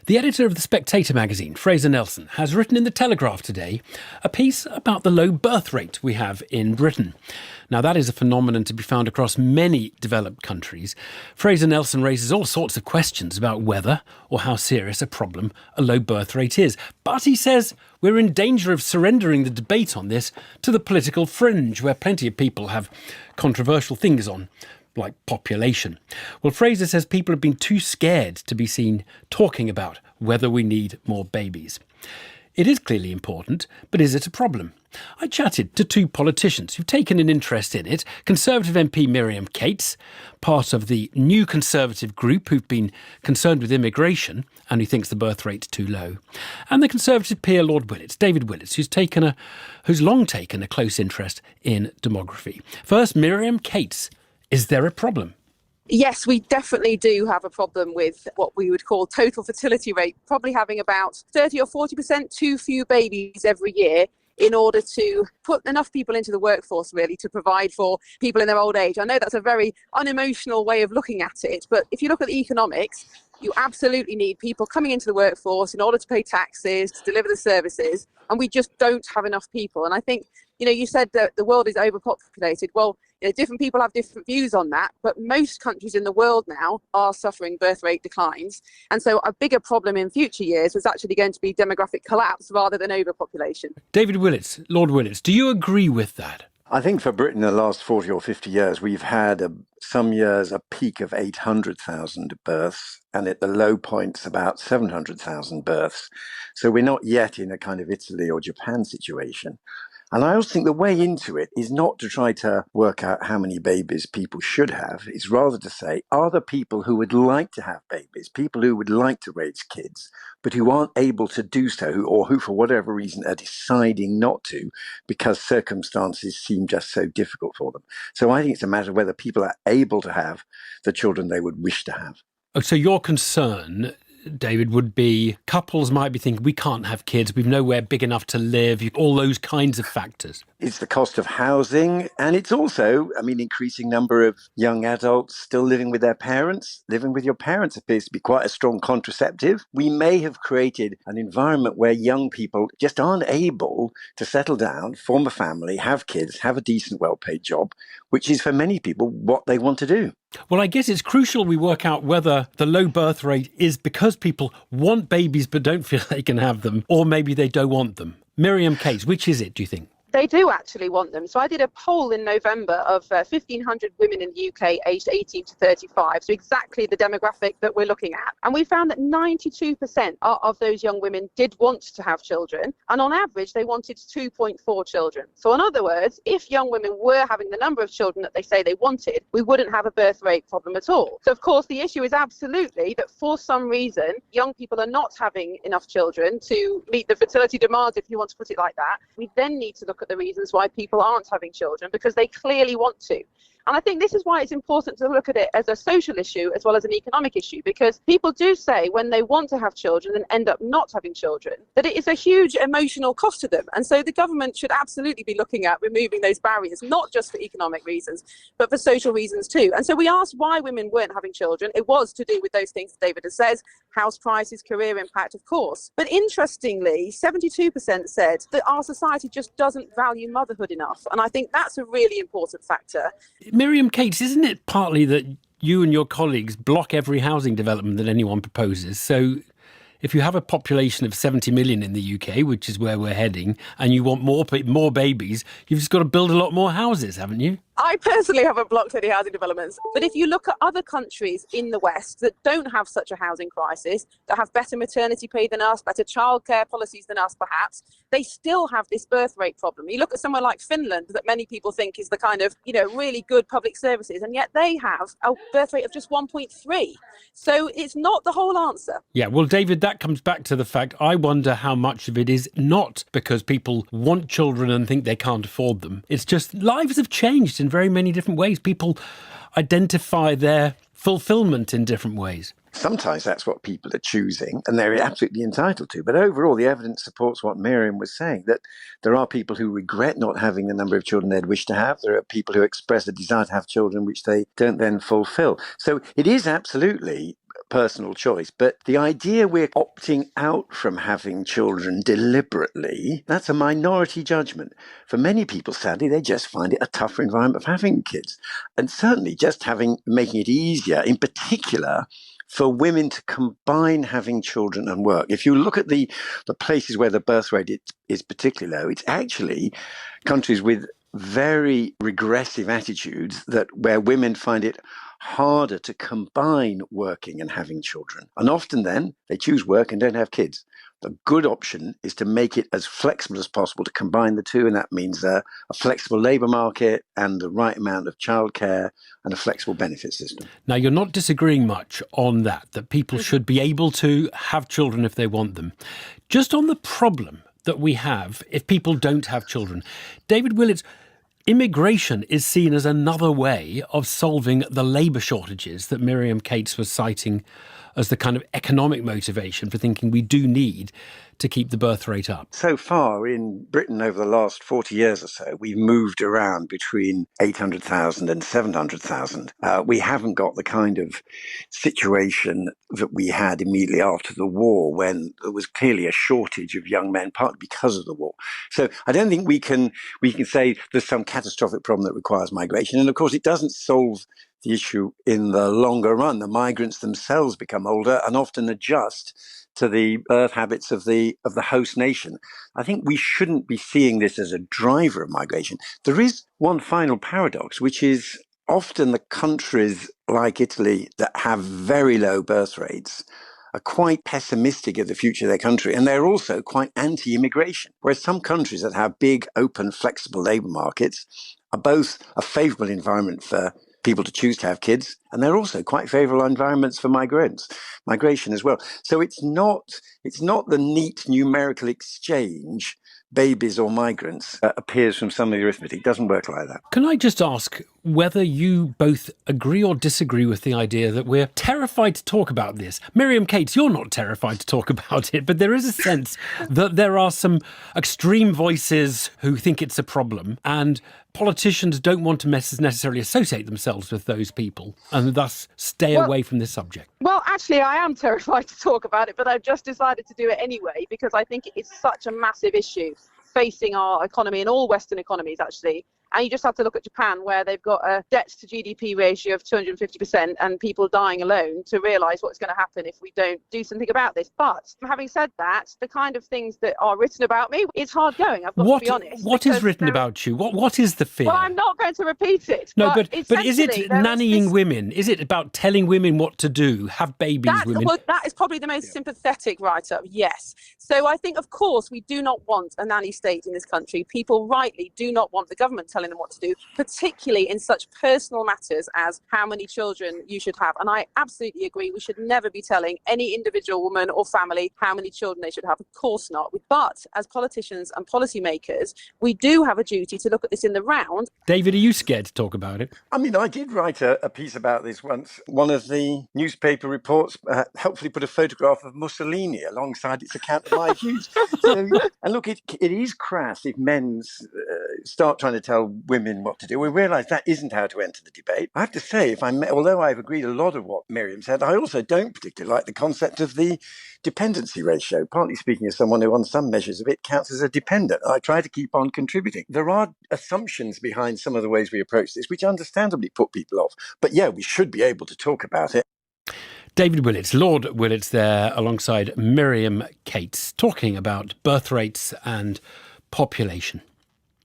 The editor of The Spectator magazine, Fraser Nelson, has written in The Telegraph today a piece about the low birth rate we have in Britain. Now, that is a phenomenon to be found across many developed countries. Fraser Nelson raises all sorts of questions about whether or how serious a problem a low birth rate is. But he says we're in danger of surrendering the debate on this to the political fringe, where plenty of people have controversial things on, like population. Well, Fraser says people have been too scared to be seen talking about whether we need more babies. It is clearly important, but is it a problem? I chatted to two politicians who've taken an interest in it. Conservative MP Miriam Cates, part of the new Conservative group who've been concerned with immigration and who thinks the birth rate's too low. And the Conservative peer Lord Willets, David Willets, who's long taken a close interest in demography. First, Miriam Cates. Is there a problem? Yes, we definitely do have a problem with what we would call total fertility rate, probably having about 30 or 40% too few babies every year in order to put enough people into the workforce, really, to provide for people in their old age. I know that's a very unemotional way of looking at it, but if you look at the economics, you absolutely need people coming into the workforce in order to pay taxes, to deliver the services, and we just don't have enough people. And I think, you said that the world is overpopulated. Well, different people have different views on that, but most countries in the world now are suffering birth rate declines. And so a bigger problem in future years was actually going to be demographic collapse rather than overpopulation. David Willets, Lord Willets, do you agree with that? I think for Britain, the last 40 or 50 years, we've had some years a peak of 800,000 births, and at the low points about 700,000 births. So we're not yet in a kind of Italy or Japan situation. And I also think the way into it is not to try to work out how many babies people should have. It's rather to say, are there people who would like to have babies, people who would like to raise kids, but who aren't able to do so, or who for whatever reason are deciding not to because circumstances seem just so difficult for them. So I think it's a matter of whether people are able to have the children they would wish to have. Oh, so your concern, David, would be couples might be thinking we can't have kids, we've nowhere big enough to live, all those kinds of factors. It's the cost of housing, and it's also, increasing number of young adults still living with their parents. Living with your parents appears to be quite a strong contraceptive. We may have created an environment where young people just aren't able to settle down, form a family, have kids, have a decent, well-paid job, which is for many people what they want to do. Well, I guess it's crucial we work out whether the low birth rate is because people want babies but don't feel they can have them, or maybe they don't want them. Miriam Cates, which is it, do you think? They do actually want them. So I did a poll in November of 1,500 women in the UK aged 18 to 35, so exactly the demographic that we're looking at. And we found that 92% of those young women did want to have children, and on average they wanted 2.4 children. So in other words, if young women were having the number of children that they say they wanted, we wouldn't have a birth rate problem at all. So of course the issue is absolutely that for some reason young people are not having enough children to meet the fertility demands, if you want to put it like that. We then need to look at the reasons why people aren't having children, because they clearly want to. And I think this is why it's important to look at it as a social issue as well as an economic issue, because people do say when they want to have children and end up not having children, that it is a huge emotional cost to them. And so the government should absolutely be looking at removing those barriers, not just for economic reasons, but for social reasons too. And so we asked why women weren't having children. It was to do with those things that David has said, house prices, career impact, of course. But interestingly, 72% said that our society just doesn't value motherhood enough. And I think that's a really important factor. Miriam Cates, isn't it partly that you and your colleagues block every housing development that anyone proposes? So if you have a population of 70 million in the UK, which is where we're heading, and you want more babies, you've just got to build a lot more houses, haven't you? I personally haven't blocked any housing developments, but if you look at other countries in the West that don't have such a housing crisis, that have better maternity pay than us, better childcare policies than us perhaps, they still have this birth rate problem. You look at somewhere like Finland that many people think is the kind of, really good public services, and yet they have a birth rate of just 1.3. So it's not the whole answer. Yeah, well, David, that comes back to the fact I wonder how much of it is not because people want children and think they can't afford them. It's just lives have changed in very many different ways. People identify their fulfillment in different ways. Sometimes that's what people are choosing, and they're absolutely entitled to. But overall, the evidence supports what Miriam was saying, that there are people who regret not having the number of children they'd wish to have. There are people who express a desire to have children which they don't then fulfill. So it is absolutely personal choice. But the idea we're opting out from having children deliberately, that's a minority judgment. For many people, sadly, they just find it a tougher environment for having kids. And certainly just making it easier, in particular, for women to combine having children and work. If you look at the places where the birth rate is particularly low, it's actually countries with very regressive attitudes where women find it harder to combine working and having children. And often then they choose work and don't have kids. The good option is to make it as flexible as possible to combine the two. And that means a flexible labour market and the right amount of childcare and a flexible benefit system. Now, you're not disagreeing much on that people should be able to have children if they want them. Just on the problem that we have if people don't have children, David Willets, immigration is seen as another way of solving the labour shortages that Miriam Cates was citing as the kind of economic motivation for thinking we do need to keep the birth rate up. So far in Britain over the last 40 years or so, we've moved around between 800,000 and 700,000. We haven't got the kind of situation that we had immediately after the war when there was clearly a shortage of young men, partly because of the war. So I don't think we can say there's some catastrophic problem that requires migration. And of course, it doesn't solve the issue in the longer run. The migrants themselves become older and often adjust to the birth habits of the host nation. I think we shouldn't be seeing this as a driver of migration. There is one final paradox, which is often the countries like Italy that have very low birth rates are quite pessimistic of the future of their country, and they're also quite anti-immigration. Whereas some countries that have big, open, flexible labour markets are both a favourable environment for people to choose to have kids, and they're also quite favourable environments for migration as well. So it's not the neat numerical exchange, babies or migrants, appears from some of the arithmetic. It doesn't work like that. Can I just ask whether you both agree or disagree with the idea that we're terrified to talk about this? Miriam Cates, you're not terrified to talk about it, but there is a sense that there are some extreme voices who think it's a problem, and politicians don't want to necessarily associate themselves with those people and thus stay away from this subject. Well, actually, I am terrified to talk about it, but I've just decided to do it anyway because I think it's such a massive issue facing our economy and all Western economies, actually. And you just have to look at Japan, where they've got a debt to GDP ratio of 250% and people dying alone, to realise what's going to happen if we don't do something about this. But having said that, the kind of things that are written about me, it's hard going, I've got to be honest. What is written about you? What is the fear? Well, I'm not going to repeat it. No, but is it nannying women? Is it about telling women what to do, have babies, women? Well, that is probably the most sympathetic write-up, yes. So I think, of course, we do not want a nanny state in this country. People rightly do not want the government telling them what to do, particularly in such personal matters as how many children you should have. And I absolutely agree. We should never be telling any individual woman or family how many children they should have. Of course not. But as politicians and policymakers, we do have a duty to look at this in the round. David, are you scared to talk about it? I mean, I did write a piece about this once. One of the newspaper reports helpfully put a photograph of Mussolini alongside its account of my views. And look, it is crass if men start trying to tell women what to do. We realise that isn't how to enter the debate. I have to say, although I've agreed a lot of what Miriam said, I also don't particularly like the concept of the dependency ratio, partly speaking as someone who on some measures of it counts as a dependent. I try to keep on contributing. There are assumptions behind some of the ways we approach this, which understandably put people off. But yeah, we should be able to talk about it. David Willets, Lord Willets there alongside Miriam Cates, talking about birth rates and population.